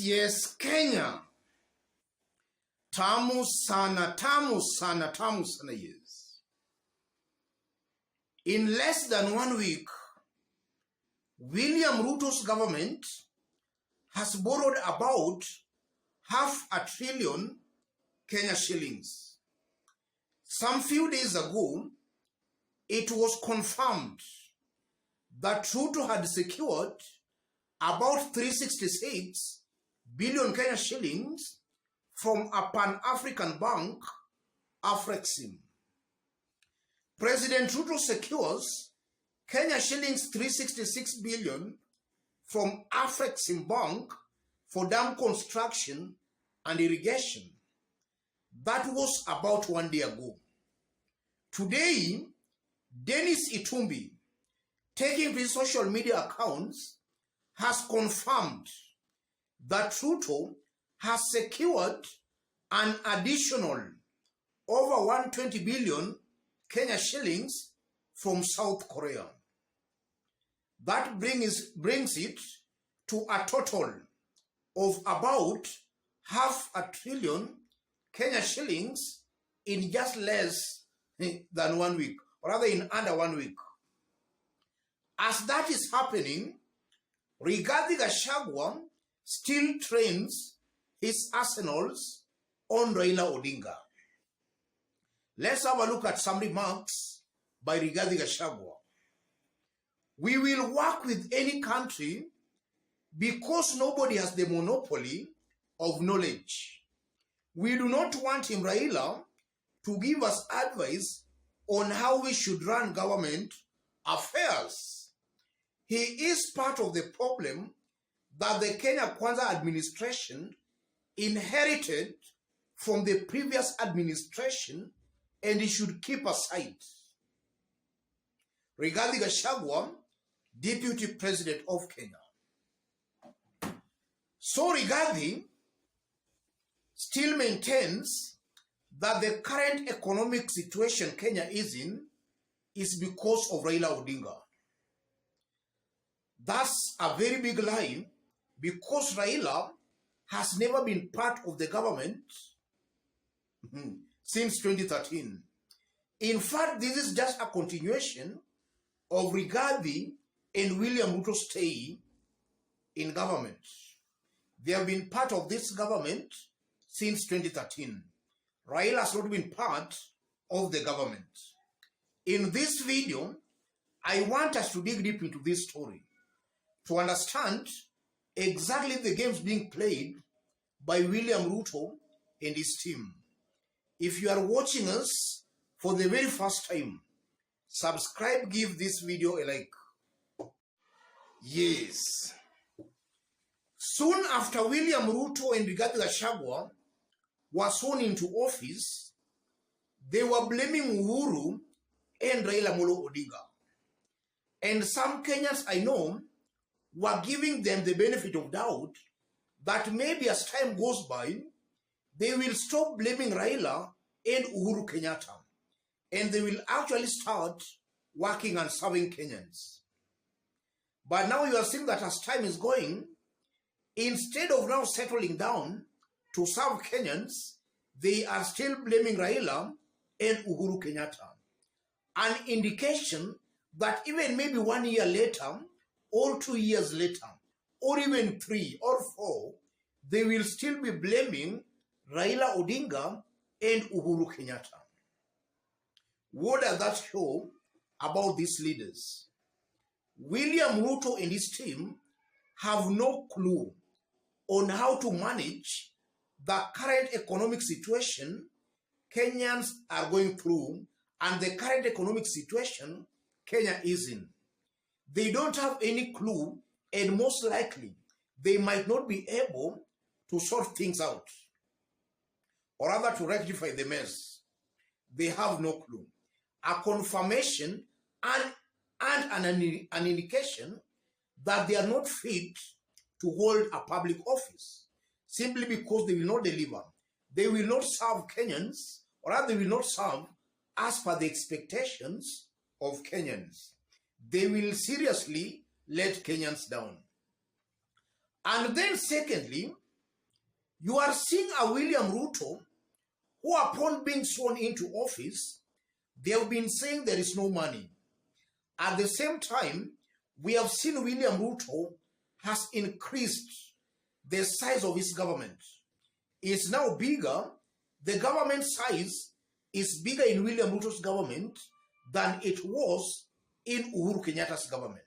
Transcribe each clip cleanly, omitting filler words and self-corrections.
Yes, Kenya. Tamu sana, tamu sana, tamu sana, yes. In less than 1 week, William Ruto's government has borrowed about $500 billion Kenya shillings. Some few days ago, it was confirmed that Ruto had secured about 366 billion Kenya shillings from a Pan-African bank, Afrexim. President Ruto secures Kenya shillings 366 billion from Afrexim Bank for dam construction and irrigation. That was about 1 day ago. Today, Dennis Itumbi, taking to his social media accounts, has confirmed that Ruto has secured an additional over 120 billion Kenya shillings from South Korea. That brings it to a total of about $500 billion Kenya shillings in just less than 1 week, or rather in under 1 week. As that is happening, Rigathi still trains his arsenals on Raila Odinga. Let's have a look at some remarks by Rigathi. We will work with any country because nobody has the monopoly of knowledge. We do not want him, Raila, to give us advice on how we should run government affairs. He is part of the problem that the Kenya Kwanza administration inherited from the previous administration, and he should keep aside. Rigathi, Deputy President of Kenya. So Rigathi still maintains that the current economic situation Kenya is in is because of Raila Odinga. That's a very big lie, because Raila has never been part of the government since 2013. In fact, this is just a continuation of Rigathi and William Ruto's stay in government. They have been part of this government since 2013. Raila has not been part of the government. In this video, I want us to dig deep into this story to understand exactly the games being played by William Ruto and his team. If you are watching us for the very first time, subscribe, give this video a like. Yes. Soon after William Ruto and Rigathi were sworn into office, they were blaming Uhuru and Raila Odinga. And some Kenyans I know were giving them the benefit of doubt that maybe as time goes by, they will stop blaming Raila and Uhuru Kenyatta, and they will actually start working and serving Kenyans. But now you are seeing that as time is going, instead of now settling down to serve Kenyans, they are still blaming Raila and Uhuru Kenyatta. An indication that even maybe 1 year later, or 2 years later, or even 3 or 4, they will still be blaming Raila Odinga and Uhuru Kenyatta. What does that show about these leaders? William Ruto and his team have no clue on how to manage the current economic situation Kenyans are going through and the current economic situation Kenya is in. They don't have any clue, and most likely they might not be able to sort things out, or rather to rectify the mess. They have no clue. A confirmation and an indication that they are not fit to hold a public office, simply because they will not deliver. They will not serve Kenyans, or rather they will not serve as per the expectations of Kenyans. They will seriously let Kenyans down. And then secondly, You are seeing a William Ruto who, upon being sworn into office, they have been saying there is no money. At the same time, we have seen William Ruto has increased the size of his government. It's now bigger. The government size is bigger in William Ruto's government than it was in Uhuru Kenyatta's government.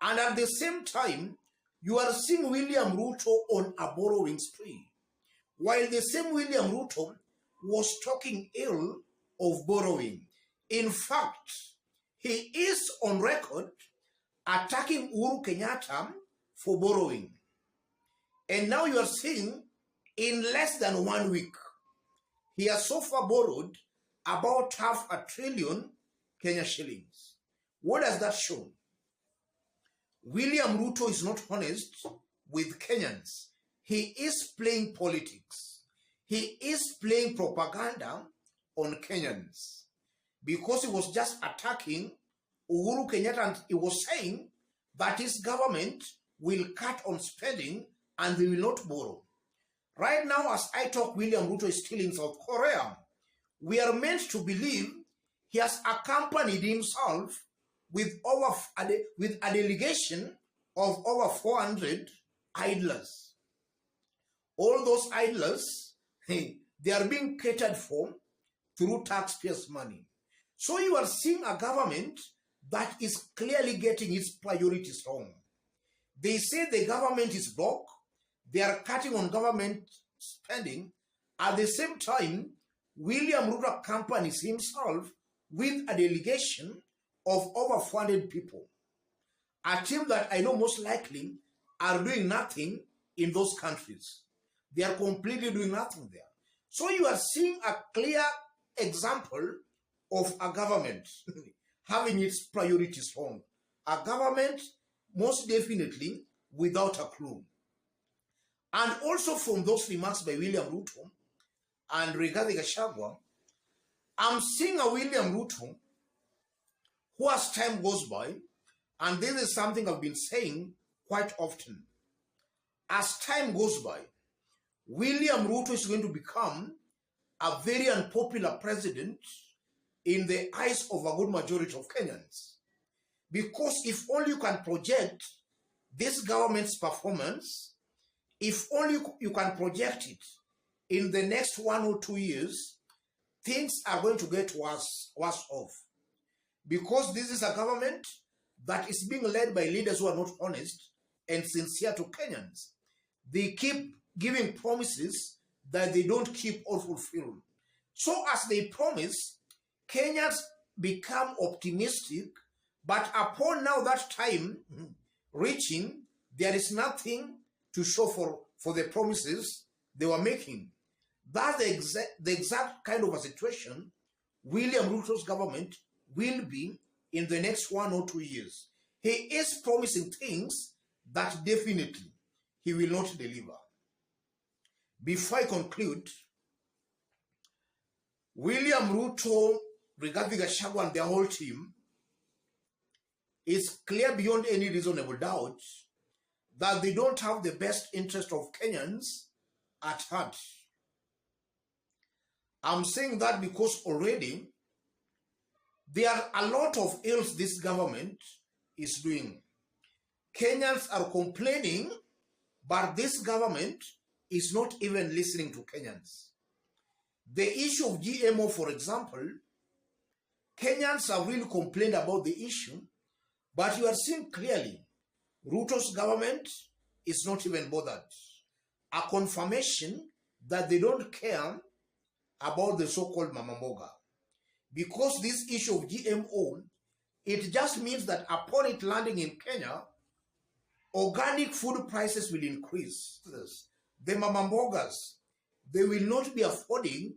And at the same time, you are seeing William Ruto on a borrowing spree, while the same William Ruto was talking ill of borrowing. In fact, he is on record attacking Uhuru Kenyatta for borrowing. And now you are seeing in less than 1 week, he has so far borrowed about $500 billion Kenya shillings. What does that show? William Ruto is not honest with Kenyans. He is playing politics. He is playing propaganda on Kenyans because he was just attacking Uhuru Kenyatta and he was saying that his government will cut on spending and they will not borrow. Right now, as I talk, William Ruto is still in South Korea. We are meant to believe he has accompanied himself with a delegation of over 400 idlers. All those idlers, they are being catered for through taxpayers' money. So you are seeing a government that is clearly getting its priorities wrong. They say the government is broke. They are cutting on government spending. At the same time, William Ruto accompanies himself with a delegation of over 400 people. A team that I know most likely are doing nothing in those countries. They are completely doing nothing there. So you are seeing a clear example of a government having its priorities wrong. A government most definitely without a clue. And also from those remarks by William Ruto and Rigathi, I'm seeing a William Ruto who, as time goes by, and this is something I've been saying quite often, as time goes by, William Ruto is going to become a very unpopular president in the eyes of a good majority of Kenyans. Because if only you can project this government's performance, if only you can project it in the next 1 or 2 years, things are going to get worse off. Because this is a government that is being led by leaders who are not honest and sincere to Kenyans. They keep giving promises that they don't keep or fulfill. So as they promise, Kenyans become optimistic, but upon now that time reaching, there is nothing to show for the promises they were making. That's the exact kind of a situation William Ruto's government will be in the next 1 or 2 years. He is promising things that definitely he will not deliver. Before I conclude, William Ruto, Rigathi, and their whole team, it's clear beyond any reasonable doubt that they don't have the best interest of Kenyans at heart. I'm saying that because already there are a lot of ills this government is doing. Kenyans are complaining, but this government is not even listening to Kenyans. The issue of GMO, for example, Kenyans have really complained about the issue, but you are seeing clearly Ruto's government is not even bothered. A confirmation that they don't care about the so-called Mama Mboga. Because this issue of GMO, it just means that upon it landing in Kenya, organic food prices will increase. The Mama Mbogas, they will not be affording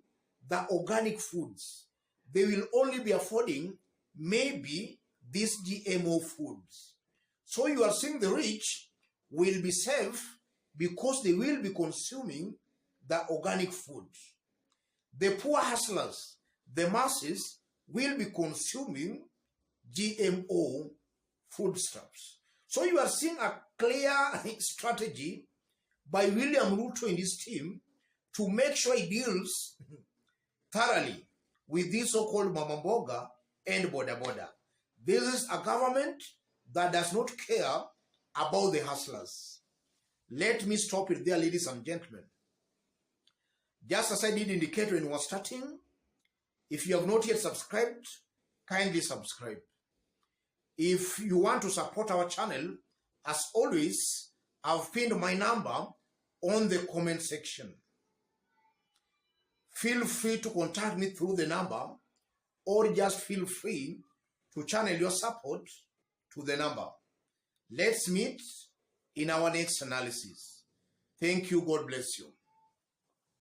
the organic foods. They will only be affording maybe these GMO foods. So you are seeing the rich will be safe because they will be consuming the organic food. The poor hustlers, the masses, will be consuming GMO foodstuffs. So you are seeing a clear strategy by William Ruto and his team to make sure he deals thoroughly with this so-called Mama Mboga and Boda Boda. This is a government that does not care about the hustlers. Let me stop it there, ladies and gentlemen. Just as I did indicate when we were starting, if you have not yet subscribed, kindly subscribe. If you want to support our channel, as always, I've pinned my number on the comment section. Feel free to contact me through the number, or just feel free to channel your support to the number. Let's meet in our next analysis. Thank you. God bless you.